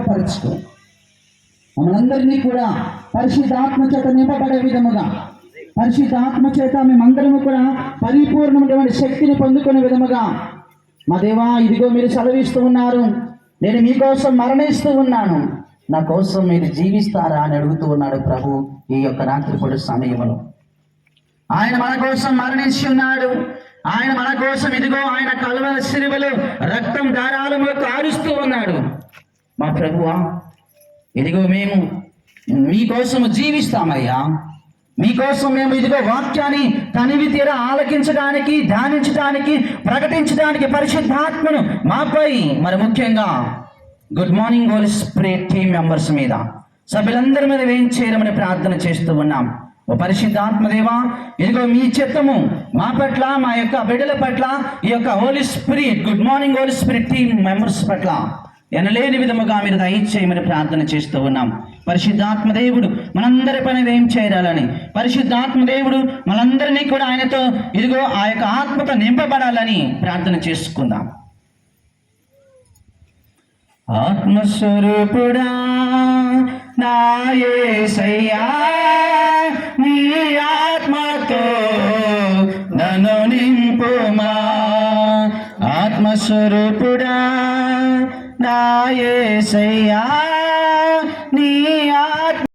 పరచుకో. మనందరినీ కూడా పరిశుద్ధాత్మ చేత నింపబడే విధముగా, పరిశుద్ధాత్మ చేత మేమందరము కూడా పరిపూర్ణమైనటువంటి శక్తిని పొందుకునే విధముగా, మా దేవా ఇదిగో మీరు సెలవిస్తూ ఉన్నారు, నేను మీకోసం మరణిస్తూ ఉన్నాను, నా కోసం మీరు జీవిస్తారా అని అడుగుతూ ఉన్నాడు ప్రభు. ఈ యొక్క రాత్రిపూట సమయంలో ఆయన మన కోసం మరణించి ఉన్నాడు. ఆయన మన కోసం ఇదిగో ఆయన కల్వరి శిలువలో రక్తం ధారాళముగా కారుస్తూ ఉన్నాడు. మా ప్రభువా ఇదిగో మేము మీకోసం జీవిస్తామయ్యా, మీకోసం మేము ఇదిగో వాక్యాన్ని తనివి తీర ఆలకించడానికి, ధ్యానించడానికి, ప్రకటించడానికి పరిశుద్ధాత్మను మాపై, మరి ముఖ్యంగా good morning holy spirit team members మీద, సభ్యులందరి మీద వేయించేయమని ప్రార్థన చేస్తూ ఉన్నాం. ఓ పరిశుద్ధాత్మ దేవా ఇదిగో మీ చిత్తము మా పట్ల, మా యొక్క బిడ్డల పట్ల, ఈ యొక్క holy spirit good morning holy spirit team members పట్ల ఎనలేని విధముగా మీరు దయచేయమని ప్రార్థన చేస్తూ ఉన్నాం. పరిశుద్ధాత్మ దేవుడు మనందరి పని ఏం చేయాలని, పరిశుద్ధాత్మ దేవుడు మనందరినీ కూడా ఆయనతో ఇదిగో ఆ యొక్క ఆత్మతో నింపబడాలని ప్రార్థన చేసుకుందాం. ఆత్మస్వరూపుడా నా యేసయ్యా, నీ ఆత్మతో నన్ను నింపుమా. ఆత్మస్వరూపుడా నా యేసయ్యా,